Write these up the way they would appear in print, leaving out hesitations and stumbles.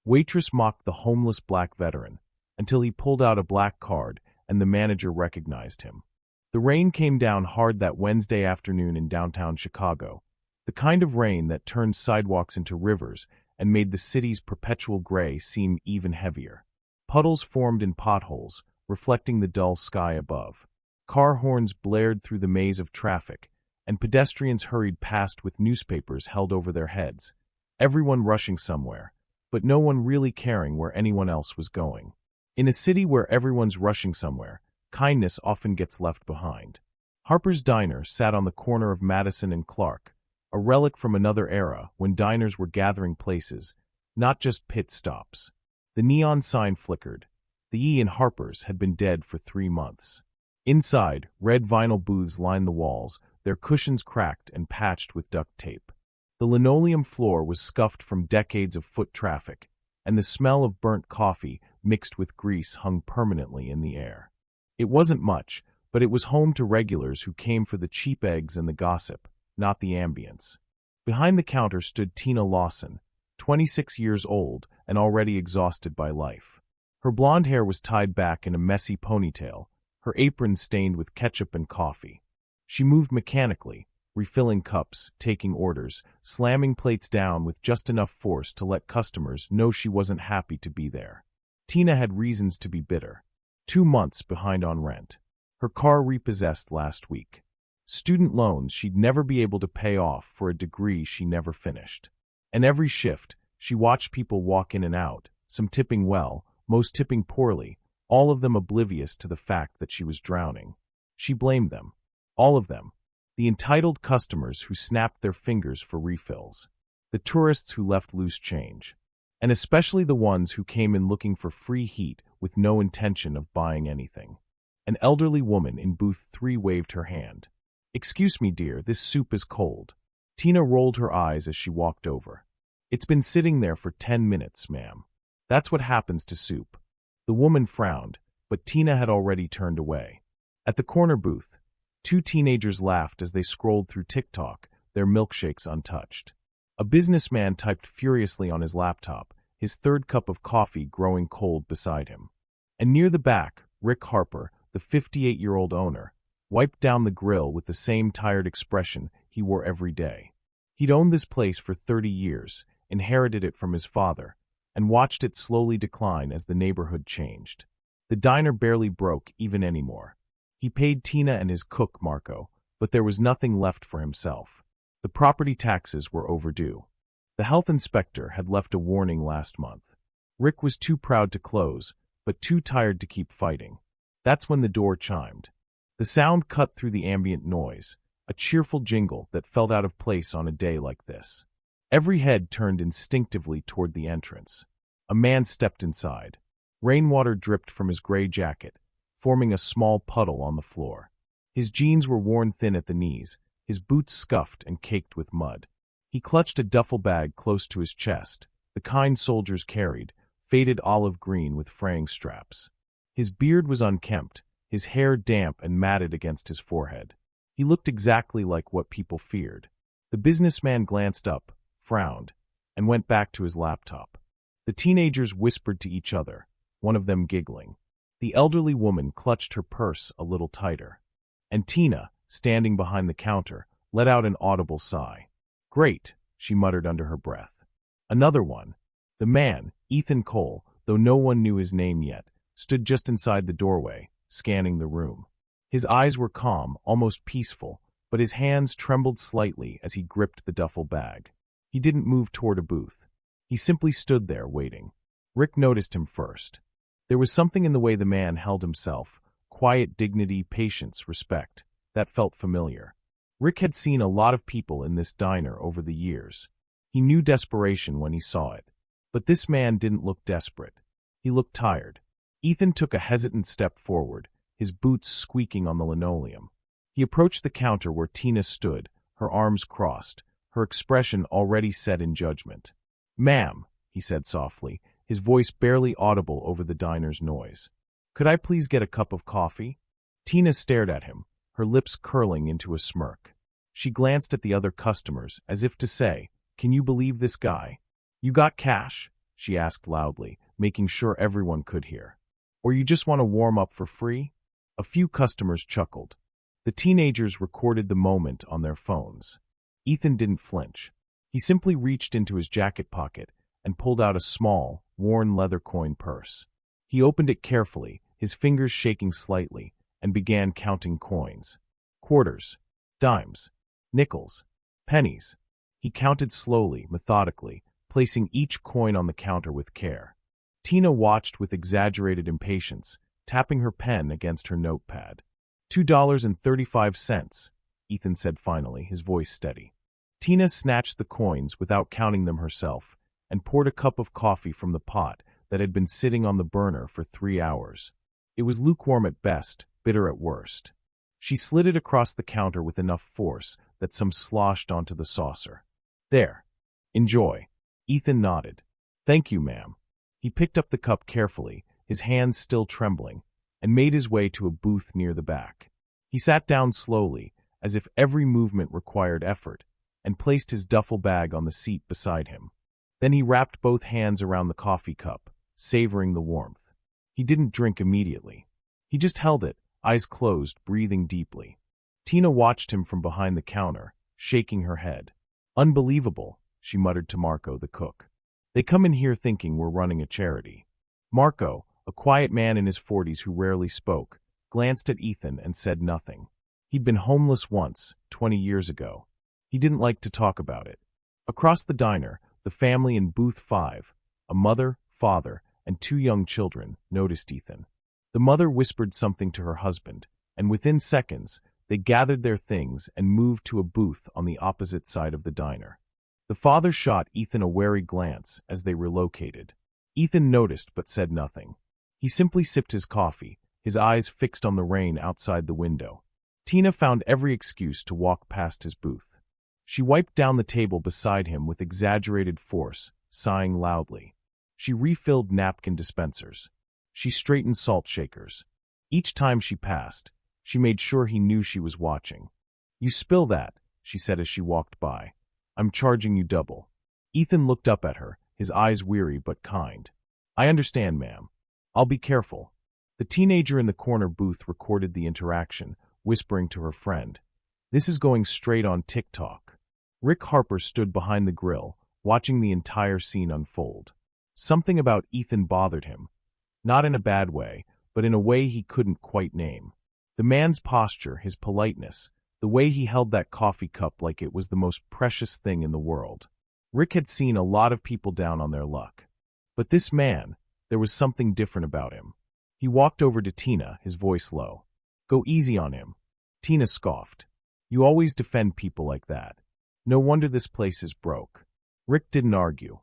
Waitress mocked the homeless black veteran until he pulled out a black card and the manager recognized him. The rain came down hard that Wednesday afternoon in downtown Chicago, the kind of rain that turned sidewalks into rivers and made the city's perpetual gray seem even heavier. Puddles formed in potholes, reflecting the dull sky above. Car horns blared through the maze of traffic, and pedestrians hurried past with newspapers held over their heads, everyone rushing somewhere, but no one really caring where anyone else was going. In a city where everyone's rushing somewhere, kindness often gets left behind. Harper's Diner sat on the corner of Madison and Clark, a relic from another era when diners were gathering places, not just pit stops. The neon sign flickered. The E in Harper's had been dead for 3 months. Inside, red vinyl booths lined the walls, their cushions cracked and patched with duct tape. The linoleum floor was scuffed from decades of foot traffic, and the smell of burnt coffee mixed with grease hung permanently in the air. It wasn't much, but it was home to regulars who came for the cheap eggs and the gossip, not the ambience. Behind the counter stood Tina Lawson, 26 years old and already exhausted by life. Her blonde hair was tied back in a messy ponytail, her apron stained with ketchup and coffee. She moved mechanically, refilling cups, taking orders, slamming plates down with just enough force to let customers know she wasn't happy to be there. Tina had reasons to be bitter. 2 months behind on rent. Her car repossessed last week. Student loans she'd never be able to pay off for a degree she never finished. And every shift, she watched people walk in and out, some tipping well, most tipping poorly, all of them oblivious to the fact that she was drowning. She blamed them. All of them. The entitled customers who snapped their fingers for refills. The tourists who left loose change. And especially the ones who came in looking for free heat with no intention of buying anything. An elderly woman in booth 3 waved her hand. "Excuse me, dear, this soup is cold." Tina rolled her eyes as she walked over. "It's been sitting there for 10 minutes, ma'am. That's what happens to soup." The woman frowned, but Tina had already turned away. At the corner booth, 2 teenagers laughed as they scrolled through TikTok, their milkshakes untouched. A businessman typed furiously on his laptop, his 3rd cup of coffee growing cold beside him. And near the back, Rick Harper, the 58-year-old owner, wiped down the grill with the same tired expression he wore every day. He'd owned this place for 30 years, inherited it from his father, and watched it slowly decline as the neighborhood changed. The diner barely broke even anymore. He paid Tina and his cook, Marco, but there was nothing left for himself. The property taxes were overdue. The health inspector had left a warning last month. Rick was too proud to close, but too tired to keep fighting. That's when the door chimed. The sound cut through the ambient noise, a cheerful jingle that felt out of place on a day like this. Every head turned instinctively toward the entrance. A man stepped inside. Rainwater dripped from his gray jacket, forming a small puddle on the floor. His jeans were worn thin at the knees, his boots scuffed and caked with mud. He clutched a duffel bag close to his chest, the kind soldiers carried, faded olive green with fraying straps. His beard was unkempt, his hair damp and matted against his forehead. He looked exactly like what people feared. The businessman glanced up, frowned, and went back to his laptop. The teenagers whispered to each other, one of them giggling. The elderly woman clutched her purse a little tighter. And Tina, standing behind the counter, let out an audible sigh. "Great," she muttered under her breath. Another one. The man, Ethan Cole, though no one knew his name yet, stood just inside the doorway, scanning the room. His eyes were calm, almost peaceful, but his hands trembled slightly as he gripped the duffel bag. He didn't move toward a booth. He simply stood there, waiting. Rick noticed him first. There was something in the way the man held himself, quiet dignity, patience, respect, that felt familiar. Rick had seen a lot of people in this diner over the years. He knew desperation when he saw it. But this man didn't look desperate. He looked tired. Ethan took a hesitant step forward, his boots squeaking on the linoleum. He approached the counter where Tina stood, her arms crossed, her expression already set in judgment. "Ma'am," he said softly, his voice barely audible over the diner's noise. "Could I please get a cup of coffee?" Tina stared at him, her lips curling into a smirk. She glanced at the other customers as if to say, "Can you believe this guy?" "You got cash?" she asked loudly, making sure everyone could hear. Or you just want to warm up for free? A few customers chuckled. The teenagers recorded the moment on their phones. Ethan didn't flinch. He simply reached into his jacket pocket and pulled out a small, worn leather coin purse. He opened it carefully, his fingers shaking slightly, and began counting coins. Quarters, dimes, nickels, pennies. He counted slowly, methodically, placing each coin on the counter with care. Tina watched with exaggerated impatience, tapping her pen against her notepad. $2.35, Ethan said finally, his voice steady. Tina snatched the coins without counting them herself and poured a cup of coffee from the pot that had been sitting on the burner for 3 hours. It was lukewarm at best, bitter at worst. She slid it across the counter with enough force that some sloshed onto the saucer. There. Enjoy. Ethan nodded. Thank you, ma'am. He picked up the cup carefully, his hands still trembling, and made his way to a booth near the back. He sat down slowly, as if every movement required effort, and placed his duffel bag on the seat beside him. Then he wrapped both hands around the coffee cup, savoring the warmth. He didn't drink immediately. He just held it, eyes closed, breathing deeply. Tina watched him from behind the counter, shaking her head. Unbelievable, she muttered to Marco, the cook. They come in here thinking we're running a charity. Marco, a quiet man in his 40s who rarely spoke, glanced at Ethan and said nothing. He'd been homeless once, 20 years ago. He didn't like to talk about it. Across the diner, the family in booth 5, a mother, father, and 2 young children, noticed Ethan. The mother whispered something to her husband, and within seconds, they gathered their things and moved to a booth on the opposite side of the diner. The father shot Ethan a wary glance as they relocated. Ethan noticed but said nothing. He simply sipped his coffee, his eyes fixed on the rain outside the window. Tina found every excuse to walk past his booth. She wiped down the table beside him with exaggerated force, sighing loudly. She refilled napkin dispensers. She straightened salt shakers. Each time she passed, she made sure he knew she was watching. You spill that, she said as she walked by. I'm charging you double. Ethan looked up at her, his eyes weary but kind. I understand, ma'am. I'll be careful. The teenager in the corner booth recorded the interaction, whispering to her friend. This is going straight on TikTok. Rick Harper stood behind the grill, watching the entire scene unfold. Something about Ethan bothered him. Not in a bad way, but in a way he couldn't quite name. The man's posture, his politeness, the way he held that coffee cup like it was the most precious thing in the world. Rick had seen a lot of people down on their luck. But this man, there was something different about him. He walked over to Tina, his voice low. Go easy on him. Tina scoffed. You always defend people like that. No wonder this place is broke. Rick didn't argue.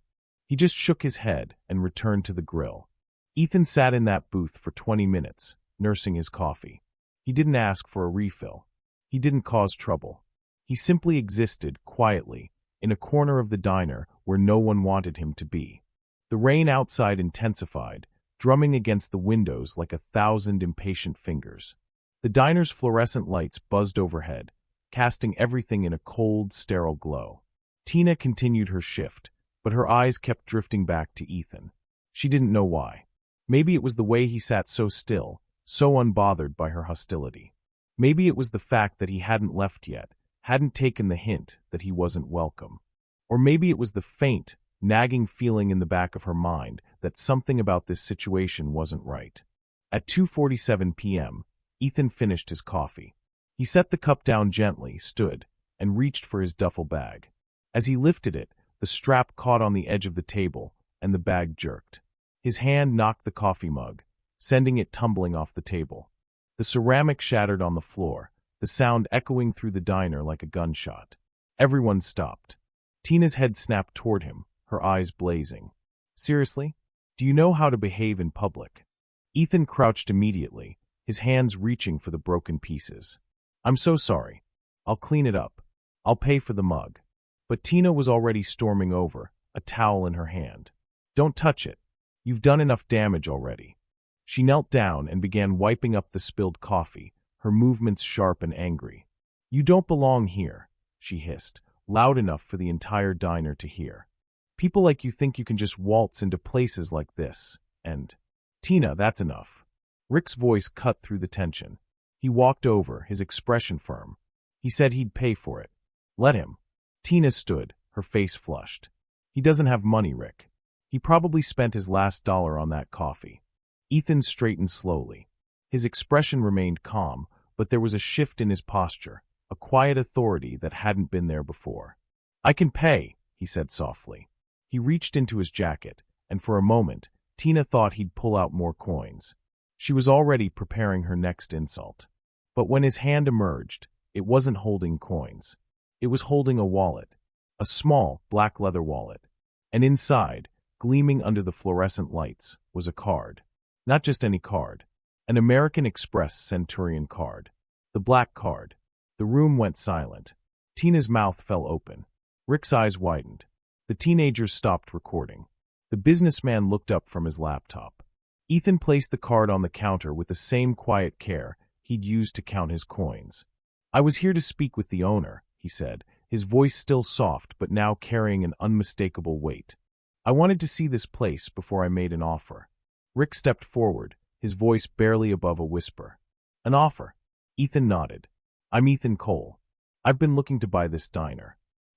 He just shook his head and returned to the grill. Ethan sat in that booth for 20 minutes, nursing his coffee. He didn't ask for a refill. He didn't cause trouble. He simply existed, quietly, in a corner of the diner where no one wanted him to be. The rain outside intensified, drumming against the windows like 1,000 impatient fingers. The diner's fluorescent lights buzzed overhead, casting everything in a cold, sterile glow. Tina continued her shift, but her eyes kept drifting back to Ethan. She didn't know why. Maybe it was the way he sat so still, so unbothered by her hostility. Maybe it was the fact that he hadn't left yet, hadn't taken the hint that he wasn't welcome. Or maybe it was the faint, nagging feeling in the back of her mind that something about this situation wasn't right. At 2:47 p.m., Ethan finished his coffee. He set the cup down gently, stood, and reached for his duffel bag. As he lifted it, the strap caught on the edge of the table, and the bag jerked. His hand knocked the coffee mug, sending it tumbling off the table. The ceramic shattered on the floor, the sound echoing through the diner like a gunshot. Everyone stopped. Tina's head snapped toward him, her eyes blazing. Seriously? Do you know how to behave in public? Ethan crouched immediately, his hands reaching for the broken pieces. I'm so sorry. I'll clean it up. I'll pay for the mug. But Tina was already storming over, a towel in her hand. Don't touch it. You've done enough damage already. She knelt down and began wiping up the spilled coffee, her movements sharp and angry. You don't belong here, she hissed, loud enough for the entire diner to hear. People like you think you can just waltz into places like this. And, Tina, that's enough. Rick's voice cut through the tension. He walked over, his expression firm. He said he'd pay for it. Let him. Tina stood, her face flushed. He doesn't have money, Rick. He probably spent his last dollar on that coffee. Ethan straightened slowly. His expression remained calm, but there was a shift in his posture, a quiet authority that hadn't been there before. I can pay, he said softly. He reached into his jacket, and for a moment, Tina thought he'd pull out more coins. She was already preparing her next insult. But when his hand emerged, it wasn't holding coins. It was holding a wallet, a small, black leather wallet. And inside, gleaming under the fluorescent lights, was a card. Not just any card. An American Express Centurion card. The black card. The room went silent. Tina's mouth fell open. Rick's eyes widened. The teenagers stopped recording. The businessman looked up from his laptop. Ethan placed the card on the counter with the same quiet care he'd used to count his coins. I was here to speak with the owner, he said, his voice still soft but now carrying an unmistakable weight. I wanted to see this place before I made an offer. Rick stepped forward, his voice barely above a whisper. An offer? Ethan nodded. I'm Ethan Cole. I've been looking to buy this diner.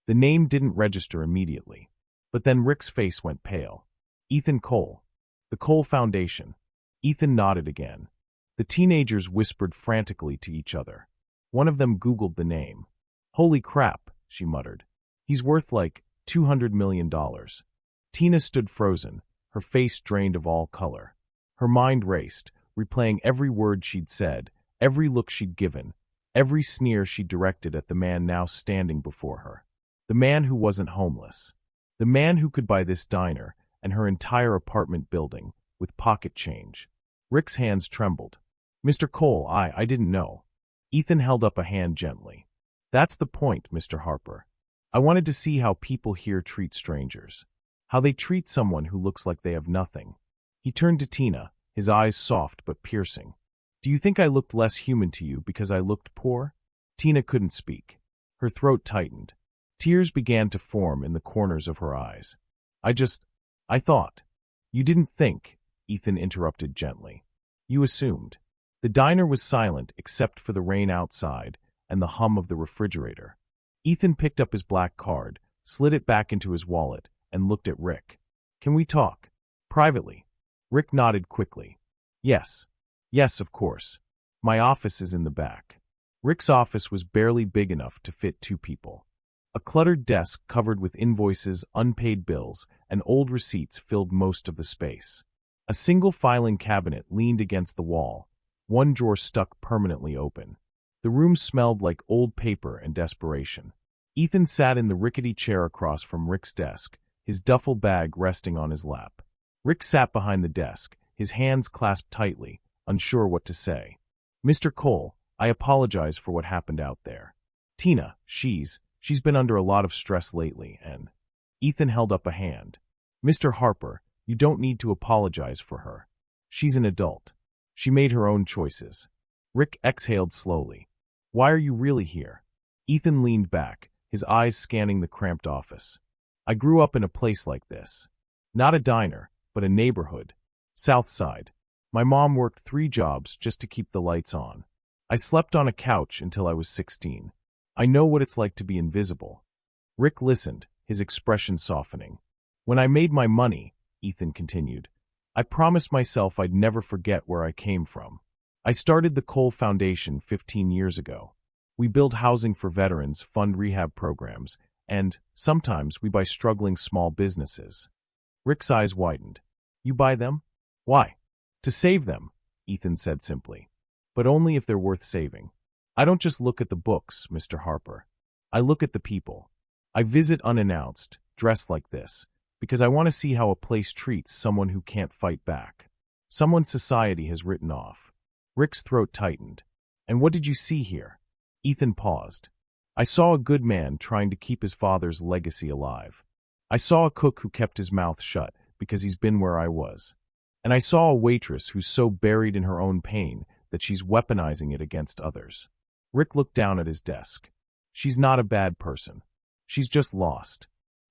The name didn't register immediately. But then Rick's face went pale. Ethan Cole. The Cole Foundation. Ethan nodded again. The teenagers whispered frantically to each other. One of them Googled the name. Holy crap, she muttered. He's worth like $200 million. Tina stood frozen, her face drained of all color. Her mind raced, replaying every word she'd said, every look she'd given, every sneer she'd directed at the man now standing before her. The man who wasn't homeless. The man who could buy this diner and her entire apartment building with pocket change. Rick's hands trembled. Mr. Cole, I didn't know. Ethan held up a hand gently. That's the point, Mr. Harper. I wanted to see how people here treat strangers. How they treat someone who looks like they have nothing. He turned to Tina, his eyes soft but piercing. Do you think I looked less human to you because I looked poor? Tina couldn't speak. Her throat tightened. Tears began to form in the corners of her eyes. I thought. You didn't think, Ethan interrupted gently. You assumed. The diner was silent except for the rain outside and the hum of the refrigerator. Ethan picked up his black card, slid it back into his wallet, and looked at Rick. Can we talk? Privately. Rick nodded quickly. Yes. Yes, of course. My office is in the back. Rick's office was barely big enough to fit two people. A cluttered desk covered with invoices, unpaid bills, and old receipts filled most of the space. A single filing cabinet leaned against the wall, one drawer stuck permanently open. The room smelled like old paper and desperation. Ethan sat in the rickety chair across from Rick's desk, his duffel bag resting on his lap. Rick sat behind the desk, his hands clasped tightly, unsure what to say. Mr. Cole, I apologize for what happened out there. Tina, she's been under a lot of stress lately, and... Ethan held up a hand. Mr. Harper, you don't need to apologize for her. She's an adult. She made her own choices. Rick exhaled slowly. Why are you really here? Ethan leaned back, his eyes scanning the cramped office. I grew up in a place like this. Not a diner, but a neighborhood. South Side. My mom worked 3 jobs just to keep the lights on. I slept on a couch until I was 16. I know what it's like to be invisible. Rick listened, his expression softening. When I made my money, Ethan continued, I promised myself I'd never forget where I came from. I started the Cole Foundation 15 years ago. We build housing for veterans, fund rehab programs, and, sometimes, we buy struggling small businesses. Rick's eyes widened. You buy them? Why? To save them, Ethan said simply. But only if they're worth saving. I don't just look at the books, Mr. Harper. I look at the people. I visit unannounced, dressed like this, because I want to see how a place treats someone who can't fight back. Someone society has written off. Rick's throat tightened. And what did you see here? Ethan paused. I saw a good man trying to keep his father's legacy alive. I saw a cook who kept his mouth shut because he's been where I was. And I saw a waitress who's so buried in her own pain that she's weaponizing it against others. Rick looked down at his desk. She's not a bad person. She's just lost.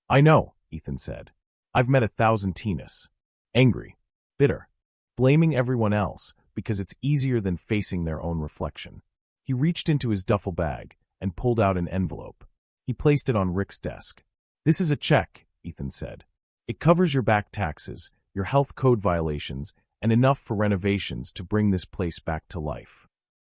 I know, Ethan said. I've met 1,000 Tinas. Angry, bitter, blaming everyone else because it's easier than facing their own reflection. He reached into his duffel bag and pulled out an envelope. He placed it on Rick's desk. "This is a check," Ethan said. "It covers your back taxes, your health code violations, and enough for renovations to bring this place back to life."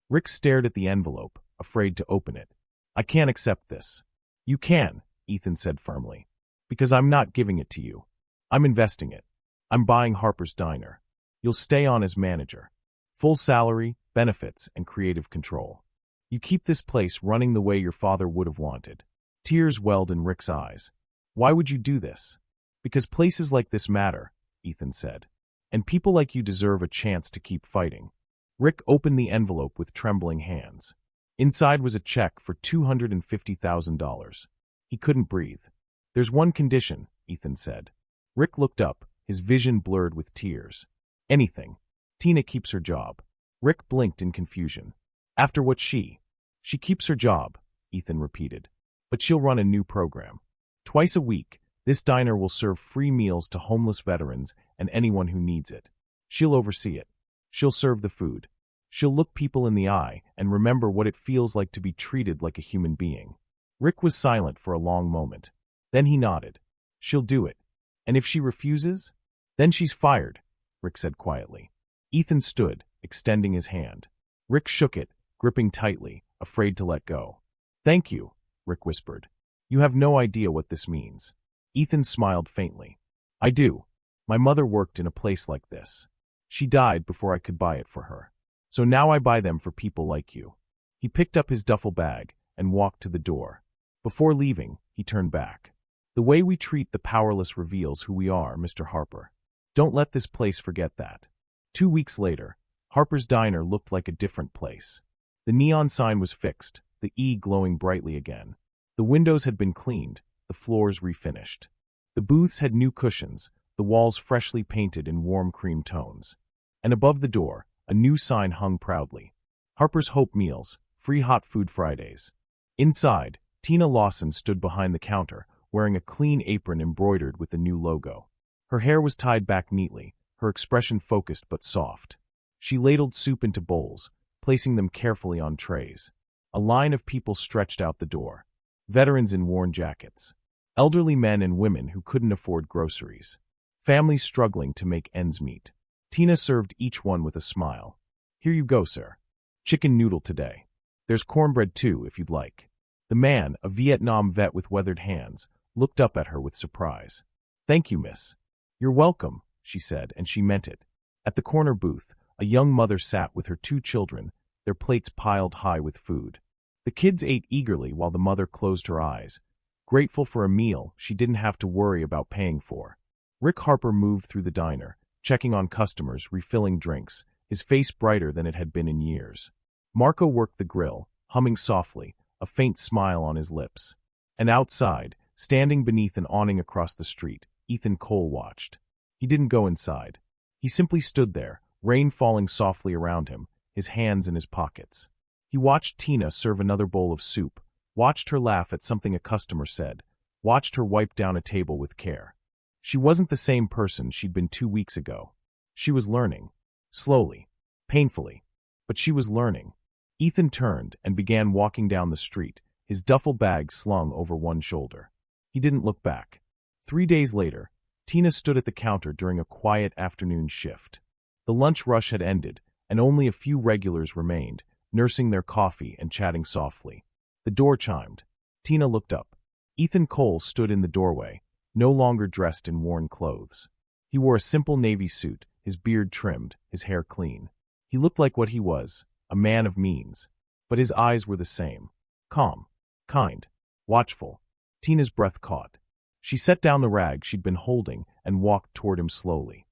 Rick stared at the envelope, afraid to open it. "I can't accept this." "You can," Ethan said firmly. "Because I'm not giving it to you. I'm investing it. I'm buying Harper's Diner. You'll stay on as manager. Full salary, benefits, and creative control. You keep this place running the way your father would have wanted." Tears welled in Rick's eyes. "Why would you do this?" "Because places like this matter," Ethan said. "And people like you deserve a chance to keep fighting." Rick opened the envelope with trembling hands. Inside was a check for $250,000. He couldn't breathe. "There's one condition," Ethan said. Rick looked up, his vision blurred with tears. "Anything. Tina keeps her job." Rick blinked in confusion. "After what she keeps her job," Ethan repeated. "But she'll run a new program. Twice a week, this diner will serve free meals to homeless veterans and anyone who needs it. She'll oversee it. She'll serve the food. She'll look people in the eye and remember what it feels like to be treated like a human being." Rick was silent for a long moment. Then he nodded. "She'll do it. And if she refuses? Then she's fired," Rick said quietly. Ethan stood, extending his hand. Rick shook it, gripping tightly, afraid to let go. "Thank you," Rick whispered. "You have no idea what this means." Ethan smiled faintly. "I do. My mother worked in a place like this. She died before I could buy it for her. So now I buy them for people like you." He picked up his duffel bag and walked to the door. Before leaving, he turned back. "The way we treat the powerless reveals who we are, Mr. Harper. Don't let this place forget that." 2 weeks later, Harper's Diner looked like a different place. The neon sign was fixed, the E glowing brightly again. The windows had been cleaned, the floors refinished. The booths had new cushions, the walls freshly painted in warm cream tones. And above the door, a new sign hung proudly. "Harper's Hope Meals, free hot food Fridays." Inside, Tina Lawson stood behind the counter, wearing a clean apron embroidered with the new logo. Her hair was tied back neatly, her expression focused but soft. She ladled soup into bowls, placing them carefully on trays. A line of people stretched out the door. Veterans in worn jackets. Elderly men and women who couldn't afford groceries. Families struggling to make ends meet. Tina served each one with a smile. "Here you go, sir. Chicken noodle today. There's cornbread too, if you'd like." The man, a Vietnam vet with weathered hands, looked up at her with surprise. "Thank you, miss." "You're welcome," she said, and she meant it. At the corner booth, a young mother sat with her 2 children, their plates piled high with food. The kids ate eagerly while the mother closed her eyes, grateful for a meal she didn't have to worry about paying for. Rick Harper moved through the diner, checking on customers, refilling drinks, his face brighter than it had been in years. Marco worked the grill, humming softly, a faint smile on his lips. And outside, standing beneath an awning across the street, Ethan Cole watched. He didn't go inside. He simply stood there, rain falling softly around him, his hands in his pockets. He watched Tina serve another bowl of soup, watched her laugh at something a customer said, watched her wipe down a table with care. She wasn't the same person she'd been 2 weeks ago. She was learning. Slowly. Painfully. But she was learning. Ethan turned and began walking down the street, his duffel bag slung over one shoulder. He didn't look back. 3 days later, Tina stood at the counter during a quiet afternoon shift. The lunch rush had ended, and only a few regulars remained, nursing their coffee and chatting softly. The door chimed. Tina looked up. Ethan Cole stood in the doorway, no longer dressed in worn clothes. He wore a simple navy suit, his beard trimmed, his hair clean. He looked like what he was, a man of means. But his eyes were the same. Calm. Kind. Watchful. Tina's breath caught. She set down the rag she'd been holding and walked toward him slowly.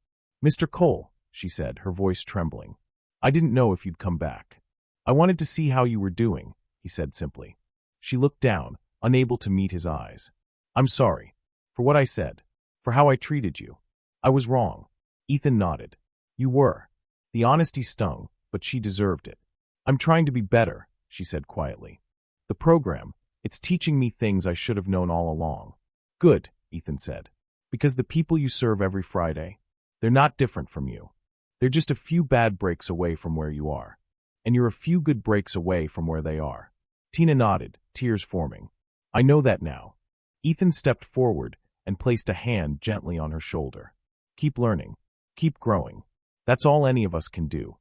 "Mr. Cole," she said, her voice trembling. "I didn't know if you'd come back." "I wanted to see how you were doing," he said simply. She looked down, unable to meet his eyes. "I'm sorry. For what I said. For how I treated you. I was wrong." Ethan nodded. "You were." The honesty stung, but she deserved it. "I'm trying to be better," she said quietly. "The program, it's teaching me things I should have known all along." "Good," Ethan said. Because the people you serve every Friday, they're not different from you. They're just a few bad breaks away from where you are. And you're a few good breaks away from where they are. Tina nodded, tears forming. I know that now. Ethan stepped forward and placed a hand gently on her shoulder. Keep learning. Keep growing. That's all any of us can do.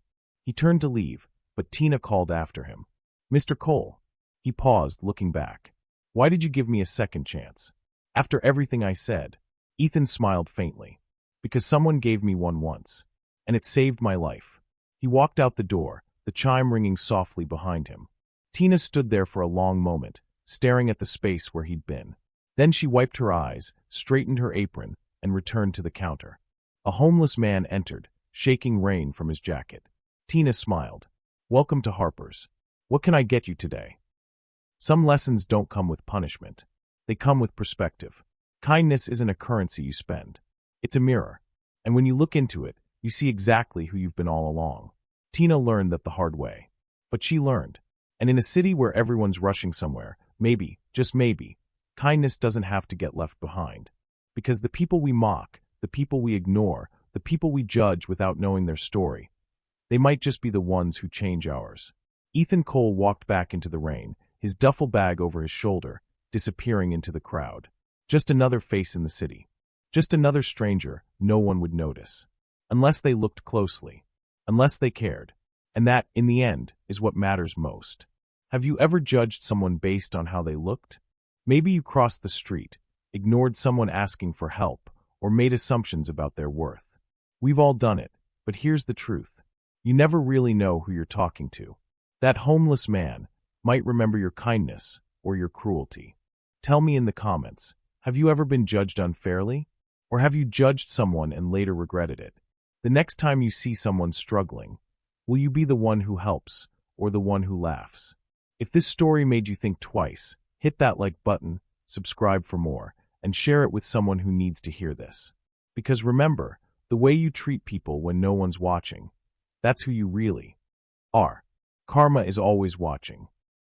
He turned to leave, but Tina called after him. Mr. Cole. He paused, looking back. Why did you give me a second chance? After everything I said. Ethan smiled faintly. Because someone gave me one once. And it saved my life. He walked out the door, the chime ringing softly behind him. Tina stood there for a long moment, staring at the space where he'd been. Then she wiped her eyes, straightened her apron, and returned to the counter. A homeless man entered, shaking rain from his jacket. Tina smiled. Welcome to Harper's. What can I get you today? Some lessons don't come with punishment. They come with perspective. Kindness isn't a currency you spend. It's a mirror. And when you look into it, you see exactly who you've been all along. Tina learned that the hard way. But she learned. And in a city where everyone's rushing somewhere, maybe, just maybe, kindness doesn't have to get left behind. Because the people we mock, the people we ignore, the people we judge without knowing their story, they might just be the ones who change ours. Ethan Cole walked back into the rain, his duffel bag over his shoulder, disappearing into the crowd. Just another face in the city. Just another stranger no one would notice. Unless they looked closely. Unless they cared. And that, in the end, is what matters most. Have you ever judged someone based on how they looked? Maybe you crossed the street, ignored someone asking for help, or made assumptions about their worth. We've all done it, but here's the truth. You never really know who you're talking to. That homeless man might remember your kindness or your cruelty. Tell me in the comments, have you ever been judged unfairly? Or have you judged someone and later regretted it? The next time you see someone struggling, will you be the one who helps or the one who laughs? If this story made you think twice, hit that like button, subscribe for more, and share it with someone who needs to hear this. Because remember, the way you treat people when no one's watching, that's who you really are. Karma is always watching.